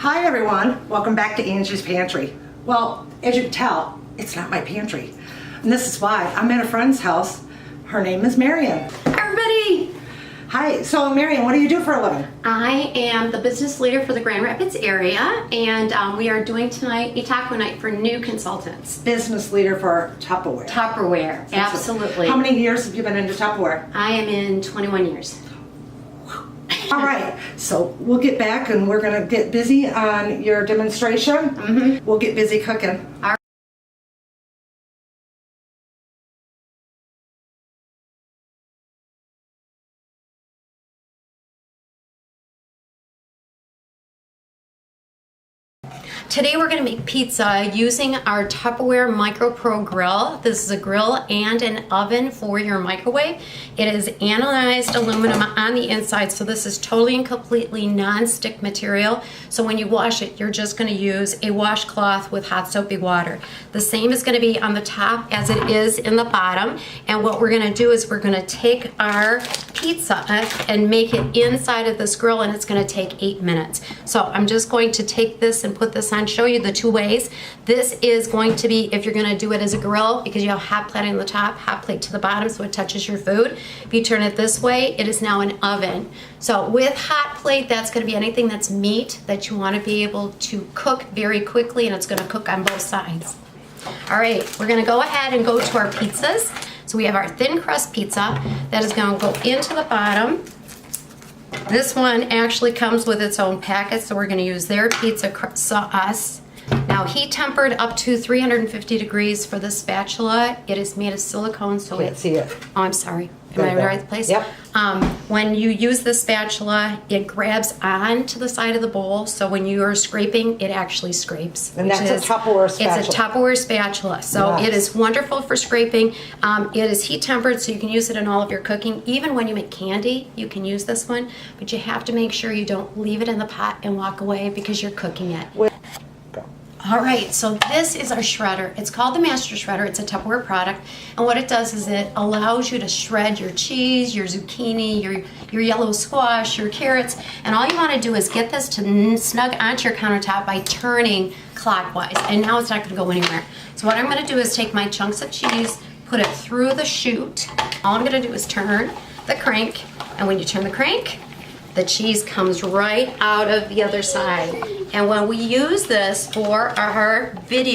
Hi everyone, welcome back to Angie's Pantry. Well, as you can tell, it's not my pantry. And this is why I'm at a friend's house. Her name is Marian. Hi everybody! Hi, so Marian, what do you do for a living? I am the business leader for the Grand Rapids area, and we are doing tonight a taco night for new consultants. Business leader for Tupperware. Tupperware, absolutely. How many years have you been into Tupperware? I am in 21 years. All right, so we'll get back and we're gonna get busy on your demonstration. We'll get busy cooking. Today we're going to make pizza using our Tupperware Micro Pro grill. This is a grill and an oven for your microwave. It is anodized aluminum on the inside, so this is totally and completely non-stick material. So when you wash it, you're just going to use a washcloth with hot soapy water. The same is going to be on the top as it is in the bottom. And what we're going to do is we're going to take our pizza and make it inside of this grill, and it's going to take 8 minutes. So I'm just going to take this and put this on, show you the two ways. This is going to be if you're going to do it as a grill, because you have hot plate on the top, hot plate to the bottom, so it touches your food. If you turn it this way, it is now an oven. So with hot plate, that's going to be anything that's meat that you want to be able to cook very quickly, and it's going to cook on both sides. All right, we're going to go ahead and go to our pizzas. So we have our thin crust pizza that is going to go into the bottom. This one actually comes with its own packet, so we're going to use their pizza sauce. Now, heat tempered up to 350 degrees for the spatula. It is made of silicone, so Can't see it. Oh, I'm sorry. Am I in the right place? Yep. When you use the spatula, it grabs onto the side of the bowl, so when you are scraping, it actually scrapes. And that's a Tupperware spatula. It's a Tupperware spatula, so Yes. It is wonderful for scraping. It is heat tempered, so you can use it in all of your cooking. Even when you make candy, you can use this one, but you have to make sure you don't leave it in the pot and walk away because you're cooking it. All right, so this is our shredder. It's called the Master Shredder. It's a Tupperware product, and what it does is it allows you to shred your cheese, your zucchini, your yellow squash, your carrots, and all you want to do is get this to snug onto your countertop by turning clockwise, and now it's not going to go anywhere. So what I'm going to do is take my chunks of cheese, put it through the chute. All I'm going to do is turn the crank, and when you turn the crank, the cheese comes right out of the other side. And when we use this for our food,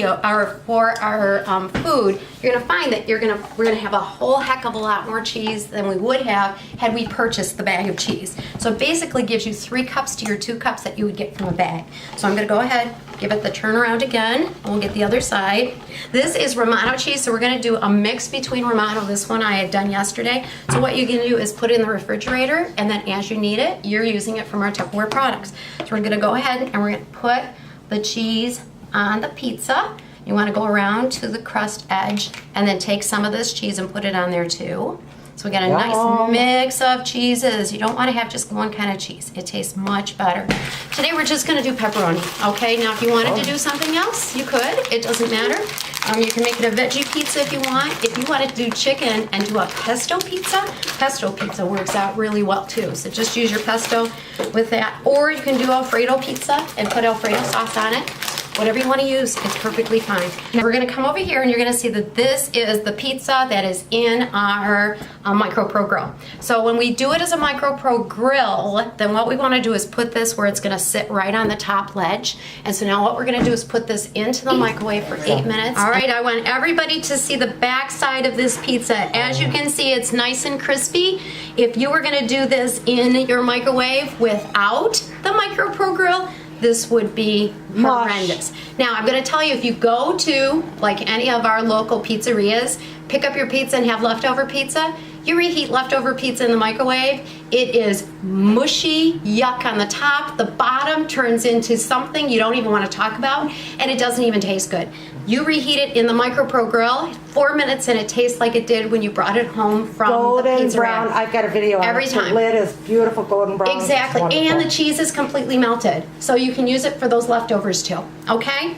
you're gonna find that we're gonna have a whole heck of a lot more cheese than we would have had we purchased the bag of cheese. So it basically gives you 3 cups to your 2 cups that you would get from a bag. So I'm gonna go ahead, give it the turnaround again, and we'll get the other side. This is Romano cheese, so we're gonna do a mix between Romano. This one I had done yesterday. So what you can do is put it in the refrigerator, and then as you need it, you're using it from our Tupperware products. So we're gonna go ahead and we're gonna put the cheese on the pizza. You wanna go around to the crust edge and then take some of this cheese and put it on there too. So we got a nice mix of cheeses. You don't want to have just one kind of cheese. It tastes much better. Today we're just going to do pepperoni. Okay, now if you wanted to do something else, you could. It doesn't matter. You can make it a veggie pizza if you want. If you wanted to do chicken and do a pesto pizza works out really well too. So just use your pesto with that. Or you can do Alfredo pizza and put Alfredo sauce on it. Whatever you want to use, it's perfectly fine. Now we're going to come over here and you're going to see that this is the pizza that is in our Micro Pro grill. So when we do it as a Micro Pro grill, then what we want to do is put this where it's going to sit right on the top ledge. And so now what we're going to do is put this into the microwave for 8 minutes. All right, I want everybody to see the back side of this pizza. As you can see, it's nice and crispy. If you were going to do this in your microwave without the Micro Pro grill, this would be horrendous. Now, I'm going to tell you, if you go to like any of our local pizzerias, pick up your pizza and have leftover pizza, you reheat leftover pizza in the microwave, it is mushy, yuck on the top, the bottom turns into something you don't even want to talk about, and it doesn't even taste good. You reheat it in the Micro Pro grill, 4 minutes, and it tastes like it did when you brought it home from golden the pizza brown. I've got a video on every it. time. The lid is beautiful golden brown. Exactly, and the cheese is completely melted, so you can use it for those leftovers too, okay?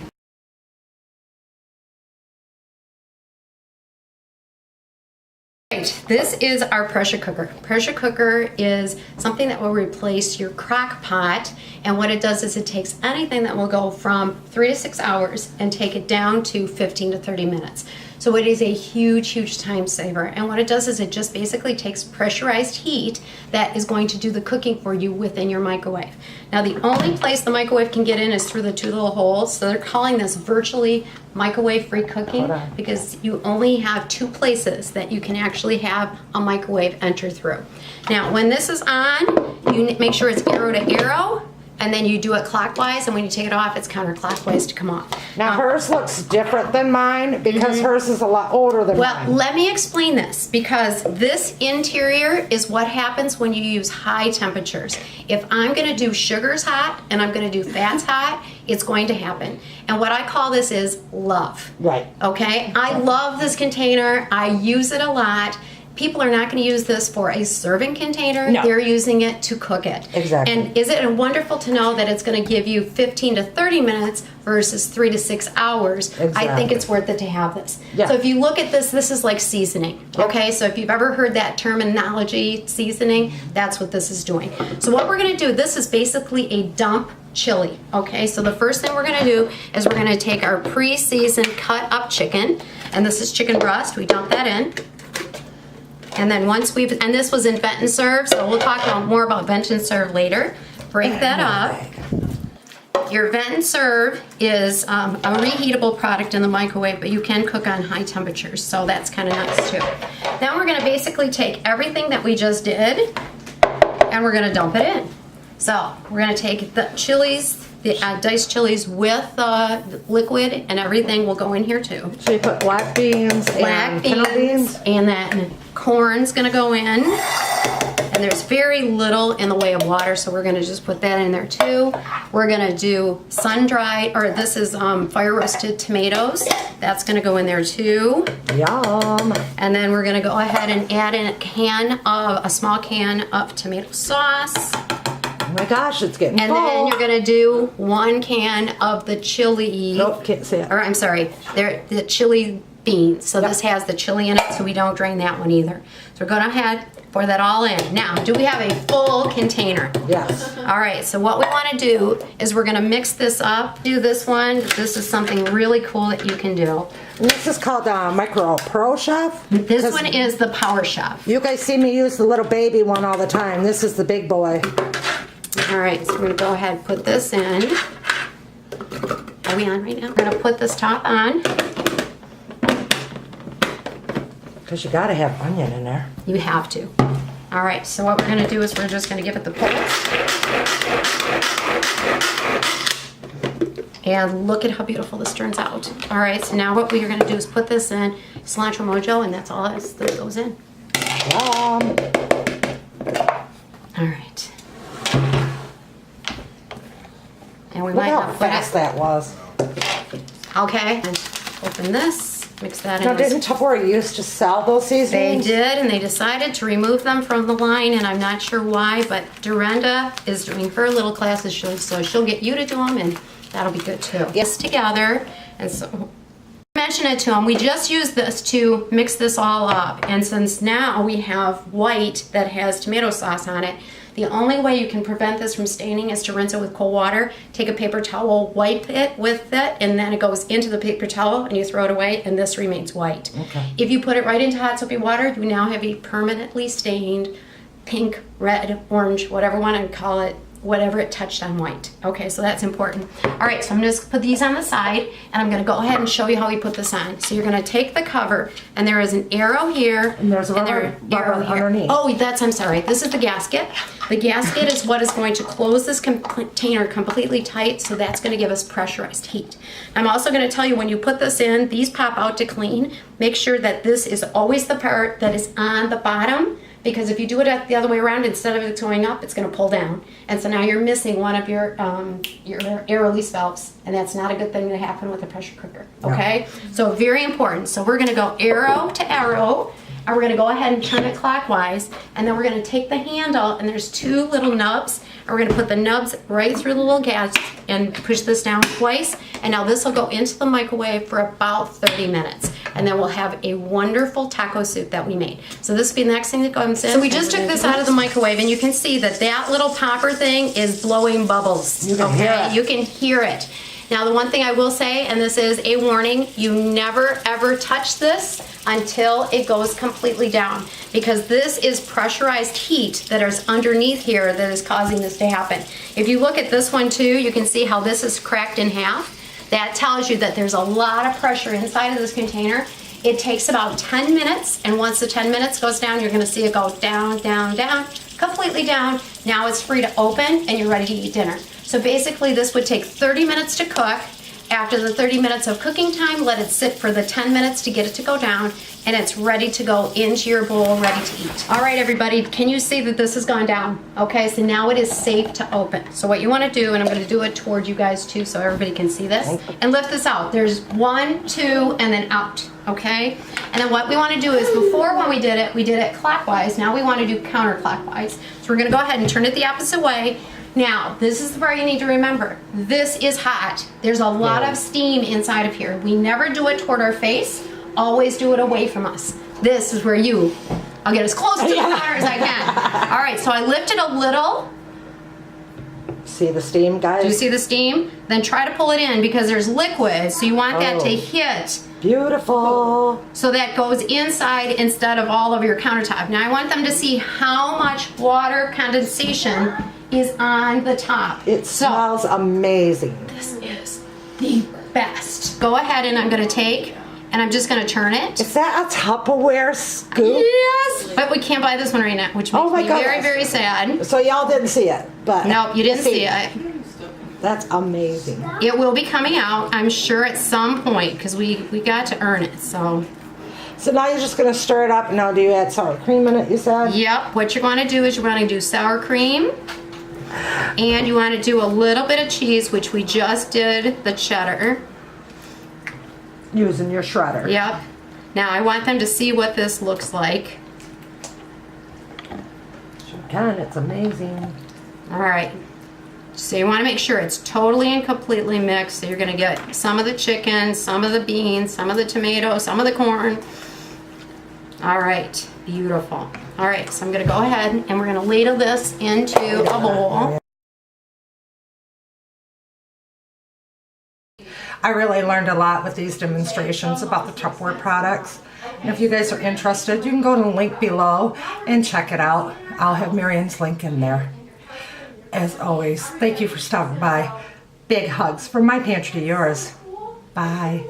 right, this is our pressure cooker. Pressure cooker is something that will replace your crock pot, and what it does is it takes anything that will go from 3 to 6 hours and take it down to 15 to 30 minutes. So it is a huge, huge time saver. And what it does is it just basically takes pressurized heat that is going to do the cooking for you within your microwave. Now the only place the microwave can get in is through the 2 little holes. So they're calling this virtually microwave-free cooking because you only have 2 places that you can actually have a microwave enter through. Now when this is on, you make sure it's arrow to arrow, and then you do it clockwise, and when you take it off, it's counterclockwise to come off. Now hers looks different than mine because hers is a lot older than Well, mine. let me explain this, because this interior is what happens when you use high temperatures. If I'm gonna do sugars hot and I'm gonna do fats hot, it's going to happen. And what I call this is love. Right. Okay? I love this container. I use it a lot. People are not going to use this for a serving container. No. They're using it to cook it. Exactly. And is it wonderful to know that it's going to give you 15 to 30 minutes versus 3 to 6 hours? I think Exactly. it's worth it to have this. Yeah. So if you look at this, this is like seasoning. Okay, so if you've ever heard that terminology, seasoning, that's what this is doing. So what we're going to do, this is basically a dump chili. Okay, so the first thing we're going to do is we're going to take our pre-seasoned cut up chicken, and this is chicken breast. We dump that in. And then once we've, and this was in vent and serve, so we'll talk more about vent and serve later. Break that up. Your vent and serve is a reheatable product in the microwave, but you can cook on high temperatures, so that's kind of nice too. Now we're going to basically take everything that we just did, and we're going to dump it in. So we're going to take the chilies, the diced chilies with the liquid, and everything will go in here too. So you put black beans and pinto beans. And then corn's gonna go in. And there's very little in the way of water, so we're gonna just put that in there too. We're gonna do sun-dried, or this is fire roasted tomatoes. That's gonna go in there too. Yum. And then we're gonna go ahead and add in a small can of tomato sauce. Oh my gosh, it's getting And full. then you're gonna do 1 can of the chili. Nope, can't see it. Or I'm sorry, the chili beans. So this has the chili in it, so we don't drain that one either. So we're going ahead, pour that all in. Now, do we have a full container? Yes. All right, so what we want to do is we're going to mix this up. Do this one. This is something really cool that you can do. And this is called Micro Pro Chef. This one is the Power Chef. You guys see me use the little baby one all the time. This is the big boy. All right, so we're going to go ahead and put this in. Are we on right now? We're going to put this top on. Because you got to have onion in there. You have to. All right, so what we're going to do is we're just going to give it the pulse. And look at how beautiful this turns out. All right, so now what we're going to do is put this in cilantro mojo, and that's all that goes in. Yum. All right. And we Look might how not put fast that was. Okay, and open this. Mix that Now, in. didn't Tupperware used to sell those They seasonings? did, and they decided to remove them from the line, and I'm not sure why, but Dorinda is doing her little classes, so she'll get you to do them, and that'll be good too. Yes, together, and so mention it to them. We just used this to mix this all up, and since now we have white that has tomato sauce on it, the only way you can prevent this from staining is to rinse it with cold water. Take a paper towel, wipe it with it, and then it goes into the paper towel and you throw it away, and this remains white. Okay. If you put it right into hot soapy water, you now have a permanently stained pink, red, orange, whatever you want to call it, whatever it touched on white. Okay, so that's important. All right, so I'm just gonna put these on the side, and I'm gonna go ahead and show you how we put this on. So you're gonna take the cover, and there is an arrow here, And there's a rubber underneath. Oh, I'm sorry, this is the gasket. The gasket is what is going to close this container completely tight, so that's gonna give us pressurized heat. I'm also gonna tell you when you put this in, these pop out to clean. Make sure that this is always the part that is on the bottom, because if you do it the other way around, instead of it going up, it's going to pull down. And so now you're missing one of your air release valves, and that's not a good thing to happen with a pressure cooker, okay? So very important. So we're going to go arrow to arrow, and we're gonna go ahead and turn it clockwise, and then we're gonna take the handle, and there's 2 little nubs, and we're gonna put the nubs right through the little gash and push this down twice, and now this will go into the microwave for about 30 minutes, and then we'll have a wonderful taco soup that we made. So this will be the next thing that comes in. So we just took this out of the microwave, and you can see that that little popper thing is blowing bubbles. You can hear it. You can hear it. Now the one thing I will say, and this is a warning, you never ever touch this until it goes completely down, because this is pressurized heat that is underneath here that is causing this to happen. If you look at this one too, you can see how this is cracked in half. That tells you that there's a lot of pressure inside of this container. It takes about 10 minutes, and once the 10 minutes goes down, you're gonna see it go down, down, down, completely down. Now it's free to open and you're ready to eat dinner. So basically this would take 30 minutes to cook. After the 30 minutes of cooking time, let it sit for the 10 minutes to get it to go down, and it's ready to go into your bowl, ready to eat. All right, everybody, can you see that this has gone down? Okay, so now it is safe to open. So what you wanna do, and I'm gonna do it toward you guys too so everybody can see this, and lift this out. There's 1, 2, and then out, okay? And then what we wanna do is, before when we did it clockwise, now we wanna do counterclockwise. So we're gonna go ahead and turn it the opposite way. Now, this is the part you need to remember. This is hot. There's a lot of steam inside of here. We never do it toward our face. Always do it away from us. This is where I'll get as close to the counter as I can. All right, so I lifted a little. See the steam, guys? Do you see the steam? Then try to pull it in, because there's liquid, so you want that to hit. Beautiful. So that goes inside instead of all over your countertop. Now I want them to see how much water condensation is on the top. It smells amazing. This is the best. Go ahead, and I'm gonna take, and I'm just gonna turn it. Is that a Tupperware scoop? Yes! But we can't buy this one right now, which makes me very, very sad. So y'all didn't see it, but Nope, you didn't see it. That's amazing. It will be coming out, I'm sure, at some point, because we got to earn it, so. So now you're just gonna stir it up. Now do you add sour cream in it, you said? Yep, what you're gonna do is you're gonna do sour cream, and you wanna do a little bit of cheese, which we just did, the cheddar. Using your shredder. Yep. Now I want them to see what this looks like. Again, it's amazing. All right. So you want to make sure it's totally and completely mixed. So you're going to get some of the chicken, some of the beans, some of the tomatoes, some of the corn. All right. Beautiful. All right. So I'm going to go ahead and we're going to ladle this into a bowl. I really learned a lot with these demonstrations about the Tupperware products. And if you guys are interested, you can go to the link below and check it out. I'll have Marian's link in there. As always, thank you for stopping by. Big hugs from my pantry to yours. Bye.